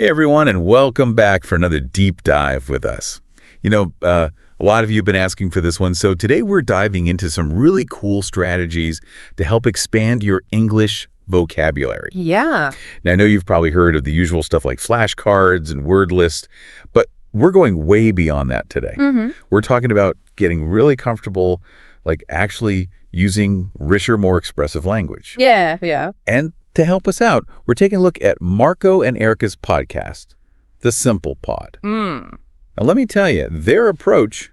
Hey everyone, and welcome back for another deep dive with us. A lot of you have been asking for this one, so today we're diving into some really cool strategies to help expand your English vocabulary. Yeah. Now, I know you've probably heard of the usual stuff like flashcards and word lists, but we're going way beyond that today. We're talking about getting really comfortable, like actually using richer, more expressive language. Yeah. And to help us out, we're taking a look at Marco and Erica's podcast, The Simple Pod. Now, let me tell you, their approach,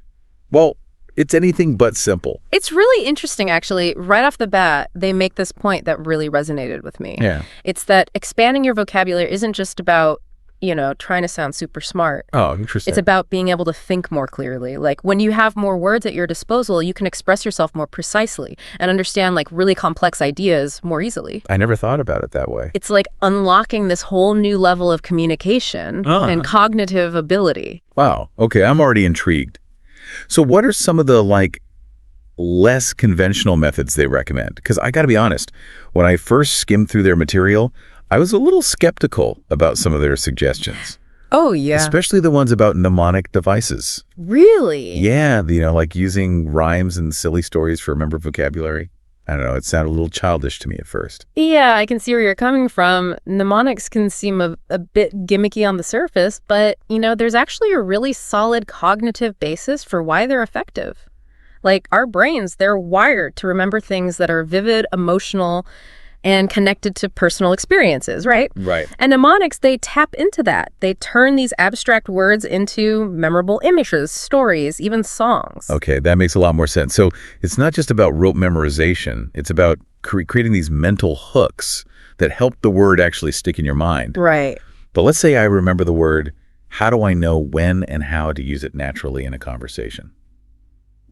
well, it's anything but simple. It's really interesting, actually. Right off the bat, they make this point that really resonated with me. Yeah. It's that expanding your vocabulary isn't just about, trying to sound super smart. Oh, interesting. It's about being able to think more clearly. Like, when you have more words at your disposal, you can express yourself more precisely and understand, like, really complex ideas more easily. I never thought about it that way. It's like unlocking this whole new level of communication and cognitive ability. Wow. Okay, I'm already intrigued. So what are some of the, less conventional methods they recommend? Because I got to be honest, when I first skimmed through their material, I was a little skeptical about some of their suggestions. Oh, yeah. Especially the ones about mnemonic devices. Really? Yeah, like using rhymes and silly stories for member vocabulary. I don't know, it sounded a little childish to me at first. Yeah, I can see where you're coming from. Mnemonics can seem a bit gimmicky on the surface, but, there's actually a really solid cognitive basis for why they're effective. Like, our brains, they're wired to remember things that are vivid, emotional, and connected to personal experiences, right? Right. And mnemonics, they tap into that. They turn these abstract words into memorable images, stories, even songs. Okay, that makes a lot more sense. So it's not just about rote memorization. It's about creating these mental hooks that help the word actually stick in your mind. Right. But let's say I remember the word. How do I know when and how to use it naturally in a conversation?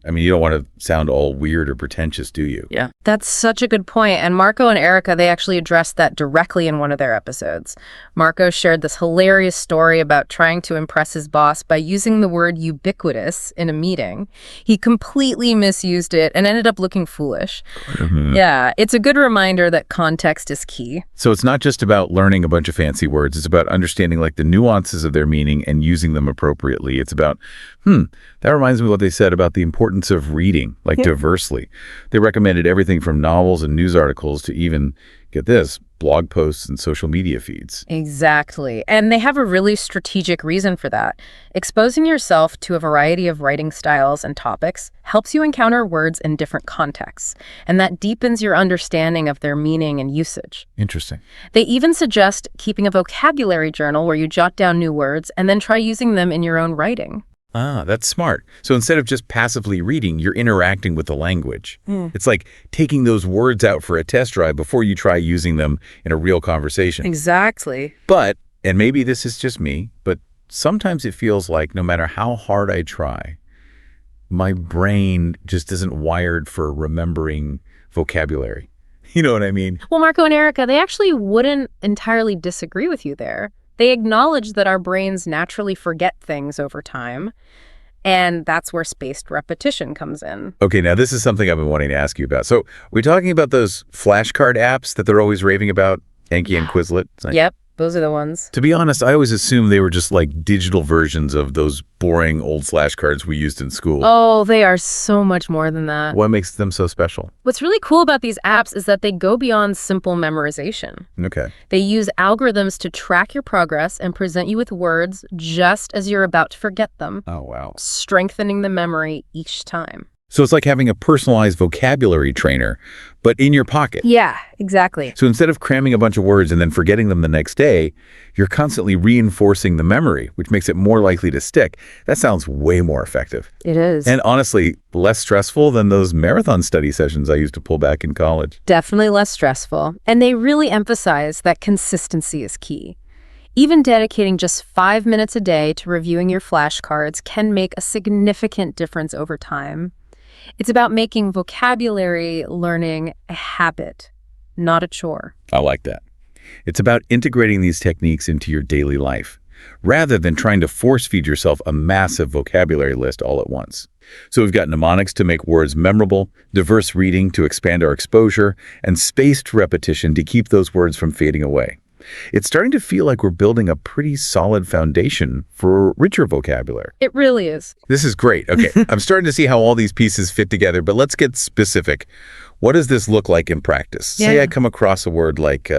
I mean, you don't want to sound all weird or pretentious, do you? Yeah. That's such a good point. And Marco and Erica, they actually addressed that directly in one of their episodes. Marco shared this hilarious story about trying to impress his boss by using the word ubiquitous in a meeting. He completely misused it and ended up looking foolish. Yeah, it's a good reminder that context is key. So it's not just about learning a bunch of fancy words. It's about understanding the nuances of their meaning and using them appropriately. It's about, that reminds me of what they said about the importance of reading, diversely. They recommended everything from novels and news articles to even, get this, blog posts and social media feeds. Exactly. And they have a really strategic reason for that. Exposing yourself to a variety of writing styles and topics helps you encounter words in different contexts, and that deepens your understanding of their meaning and usage. Interesting. They even suggest keeping a vocabulary journal where you jot down new words and then try using them in your own writing. Ah, that's smart. So instead of just passively reading, you're interacting with the language. It's like taking those words out for a test drive before you try using them in a real conversation. Exactly. But, and maybe this is just me, but sometimes it feels like no matter how hard I try, my brain just isn't wired for remembering vocabulary. You know what I mean? Well, Marco and Erica, they actually wouldn't entirely disagree with you there. They acknowledge that our brains naturally forget things over time, and that's where spaced repetition comes in. Okay, now this is something I've been wanting to ask you about. So we're talking about those flashcard apps that they're always raving about, Anki and Quizlet. Yep, those are the ones. To be honest, I always assumed they were just like digital versions of those boring old flashcards we used in school. Oh, they are so much more than that. What makes them so special? What's really cool about these apps is that they go beyond simple memorization. Okay. They use algorithms to track your progress and present you with words just as you're about to forget them. Oh, wow. Strengthening the memory each time. So it's like having a personalized vocabulary trainer, but in your pocket. Yeah, exactly. So instead of cramming a bunch of words and then forgetting them the next day, you're constantly reinforcing the memory, which makes it more likely to stick. That sounds way more effective. It is. And honestly, less stressful than those marathon study sessions I used to pull back in college. Definitely less stressful. And they really emphasize that consistency is key. Even dedicating just 5 minutes a day to reviewing your flashcards can make a significant difference over time. It's about making vocabulary learning a habit, not a chore. I like that. It's about integrating these techniques into your daily life, rather than trying to force-feed yourself a massive vocabulary list all at once. So we've got mnemonics to make words memorable, diverse reading to expand our exposure, and spaced repetition to keep those words from fading away. It's starting to feel like we're building a pretty solid foundation for richer vocabulary. It really is. This is great. Okay, I'm starting to see how all these pieces fit together, but let's get specific. What does this look like in practice? Say I come across a word like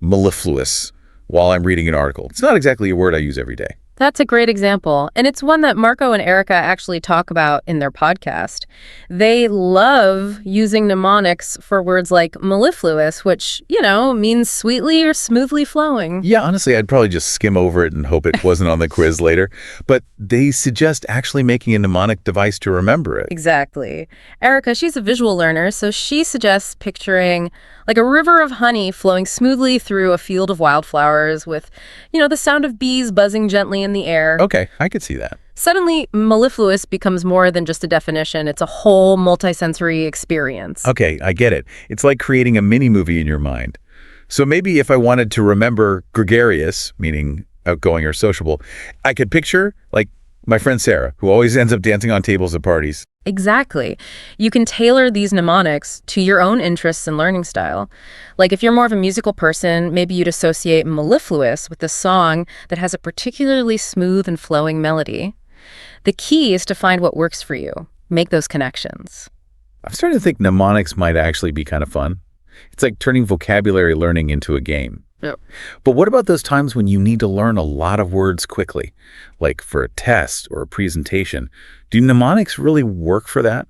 mellifluous while I'm reading an article. It's not exactly a word I use every day. That's a great example. And it's one that Marco and Erica actually talk about in their podcast. They love using mnemonics for words like mellifluous, which, means sweetly or smoothly flowing. Yeah, honestly, I'd probably just skim over it and hope it wasn't on the quiz later. But they suggest actually making a mnemonic device to remember it. Exactly. Erica, she's a visual learner, so she suggests picturing like a river of honey flowing smoothly through a field of wildflowers with, the sound of bees buzzing gently in the air. Okay, I could see that. Suddenly, mellifluous becomes more than just a definition. It's a whole multisensory experience. Okay, I get it. It's like creating a mini-movie in your mind. So maybe if I wanted to remember gregarious, meaning outgoing or sociable, I could picture, like, my friend Sarah, who always ends up dancing on tables at parties. Exactly. You can tailor these mnemonics to your own interests and learning style. Like if you're more of a musical person, maybe you'd associate mellifluous with a song that has a particularly smooth and flowing melody. The key is to find what works for you. Make those connections. I'm starting to think mnemonics might actually be kind of fun. It's like turning vocabulary learning into a game. Yep. But what about those times when you need to learn a lot of words quickly, like for a test or a presentation? Do mnemonics really work for that?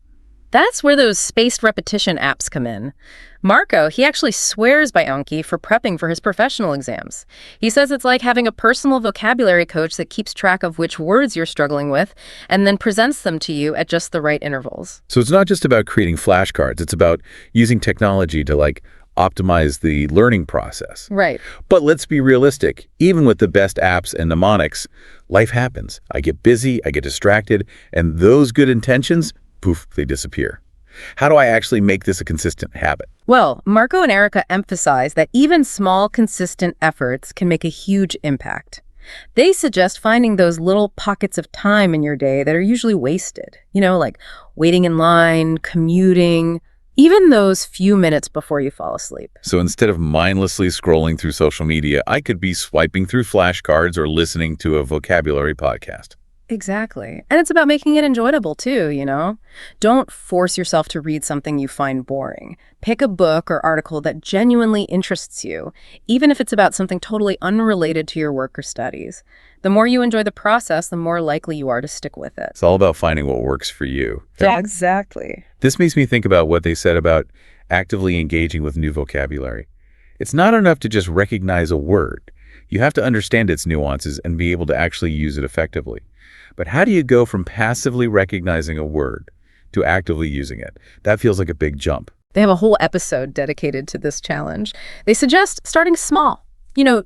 That's where those spaced repetition apps come in. Marco, he actually swears by Anki for prepping for his professional exams. He says it's like having a personal vocabulary coach that keeps track of which words you're struggling with and then presents them to you at just the right intervals. So it's not just about creating flashcards. It's about using technology to optimize the learning process. Right. But let's be realistic. Even with the best apps and mnemonics, life happens. I get busy, I get distracted, and those good intentions, poof, they disappear. How do I actually make this a consistent habit? Well, Marco and Erica emphasize that even small, consistent efforts can make a huge impact. They suggest finding those little pockets of time in your day that are usually wasted, like waiting in line, commuting, even those few minutes before you fall asleep. So instead of mindlessly scrolling through social media, I could be swiping through flashcards or listening to a vocabulary podcast. Exactly. And it's about making it enjoyable too, Don't force yourself to read something you find boring. Pick a book or article that genuinely interests you, even if it's about something totally unrelated to your work or studies. The more you enjoy the process, the more likely you are to stick with it. It's all about finding what works for you. Yeah, exactly. This makes me think about what they said about actively engaging with new vocabulary. It's not enough to just recognize a word. You have to understand its nuances and be able to actually use it effectively. But how do you go from passively recognizing a word to actively using it? That feels like a big jump. They have a whole episode dedicated to this challenge. They suggest starting small.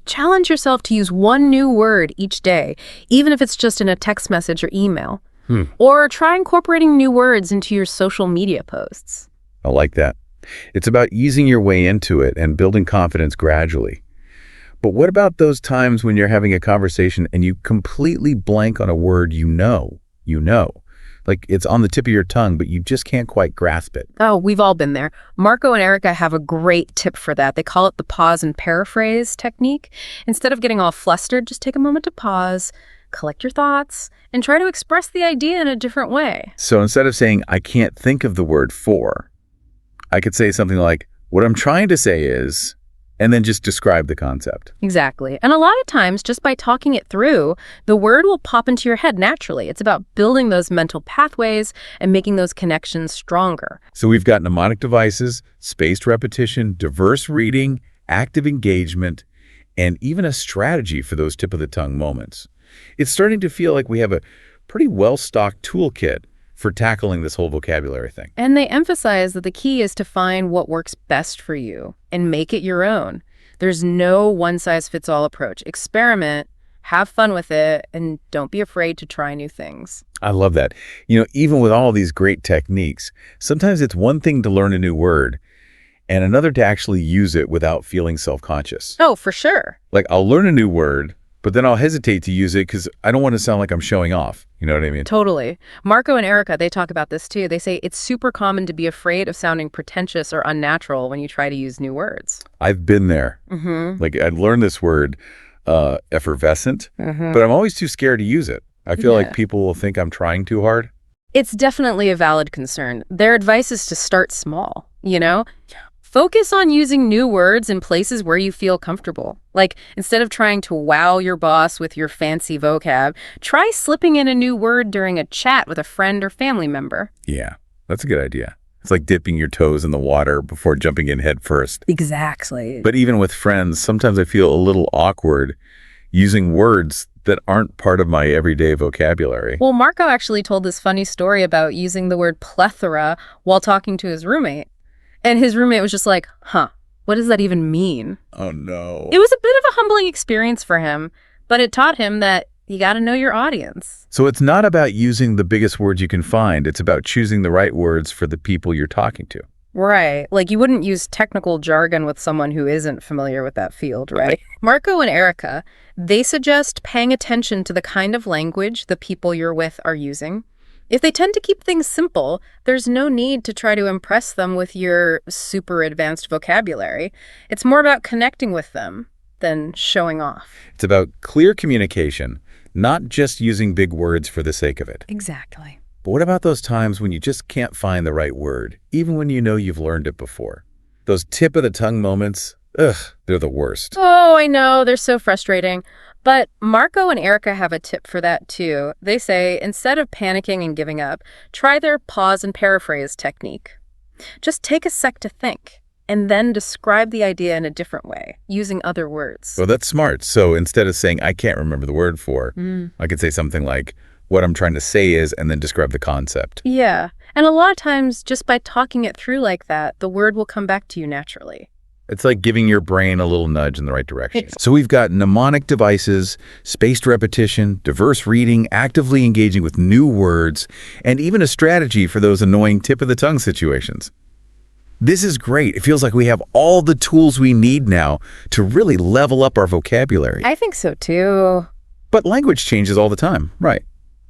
Challenge yourself to use one new word each day, even if it's just in a text message or email. Or try incorporating new words into your social media posts. I like that. It's about easing your way into it and building confidence gradually. But what about those times when you're having a conversation and you completely blank on a word you know? Like it's on the tip of your tongue, but you just can't quite grasp it. Oh, we've all been there. Marco and Erica have a great tip for that. They call it the pause and paraphrase technique. Instead of getting all flustered, just take a moment to pause, collect your thoughts, and try to express the idea in a different way. So instead of saying, I can't think of the word for, I could say something like, what I'm trying to say is, and then just describe the concept. Exactly. And a lot of times, just by talking it through, the word will pop into your head naturally. It's about building those mental pathways and making those connections stronger. So we've got mnemonic devices, spaced repetition, diverse reading, active engagement, and even a strategy for those tip-of-the-tongue moments. It's starting to feel like we have a pretty well-stocked toolkit for tackling this whole vocabulary thing. And they emphasize that the key is to find what works best for you and make it your own. There's no one-size-fits-all approach. Experiment, have fun with it, and don't be afraid to try new things. I love that. Even with all these great techniques, sometimes it's one thing to learn a new word and another to actually use it without feeling self-conscious. Oh, for sure. Like I'll learn a new word, But then I'll hesitate to use it because I don't want to sound like I'm showing off. You know what I mean? Totally. Marco and Erica, they talk about this too. They say it's super common to be afraid of sounding pretentious or unnatural when you try to use new words. I've been there. Like, I'd learned this word, effervescent, but I'm always too scared to use it. I feel like people will think I'm trying too hard. It's definitely a valid concern. Their advice is to start small, you know? Focus on using new words in places where you feel comfortable. Like, instead of trying to wow your boss with your fancy vocab, try slipping in a new word during a chat with a friend or family member. Yeah, that's a good idea. It's like dipping your toes in the water before jumping in head first. Exactly. But even with friends, sometimes I feel a little awkward using words that aren't part of my everyday vocabulary. Well, Marco actually told this funny story about using the word plethora while talking to his roommate. And his roommate was just like, what does that even mean? Oh, no. It was a bit of a humbling experience for him, but it taught him that you got to know your audience. So it's not about using the biggest words you can find. It's about choosing the right words for the people you're talking to. Right. Like, you wouldn't use technical jargon with someone who isn't familiar with that field, right? Marco and Erica, they suggest paying attention to the kind of language the people you're with are using. If they tend to keep things simple, there's no need to try to impress them with your super advanced vocabulary. It's more about connecting with them than showing off. It's about clear communication, not just using big words for the sake of it. Exactly. But what about those times when you just can't find the right word, even when you know you've learned it before? Those tip-of-the-tongue moments, they're the worst. Oh, I know. They're so frustrating. But Marco and Erica have a tip for that, too. They say, instead of panicking and giving up, try their pause and paraphrase technique. Just take a sec to think, and then describe the idea in a different way, using other words. Well, that's smart. So instead of saying, I can't remember the word for, I could say something like, what I'm trying to say is, and then describe the concept. Yeah. And a lot of times, just by talking it through like that, the word will come back to you naturally. It's like giving your brain a little nudge in the right direction. So we've got mnemonic devices, spaced repetition, diverse reading, actively engaging with new words, and even a strategy for those annoying tip-of-the-tongue situations. This is great. It feels like we have all the tools we need now to really level up our vocabulary. I think so, too. But language changes all the time, right?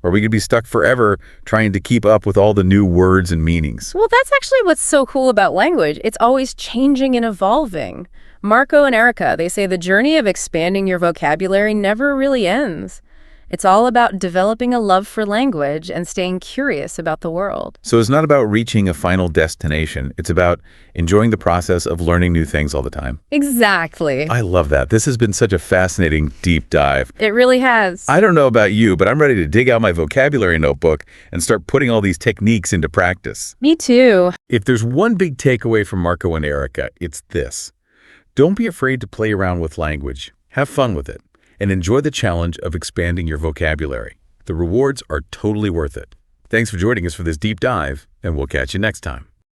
Or we could be stuck forever trying to keep up with all the new words and meanings. Well, that's actually what's so cool about language. It's always changing and evolving. Marco and Erica, they say the journey of expanding your vocabulary never really ends. It's all about developing a love for language and staying curious about the world. So it's not about reaching a final destination. It's about enjoying the process of learning new things all the time. Exactly. I love that. This has been such a fascinating deep dive. It really has. I don't know about you, but I'm ready to dig out my vocabulary notebook and start putting all these techniques into practice. Me too. If there's one big takeaway from Marco and Erica, it's this. Don't be afraid to play around with language. Have fun with it. And enjoy the challenge of expanding your vocabulary. The rewards are totally worth it. Thanks for joining us for this deep dive, and we'll catch you next time.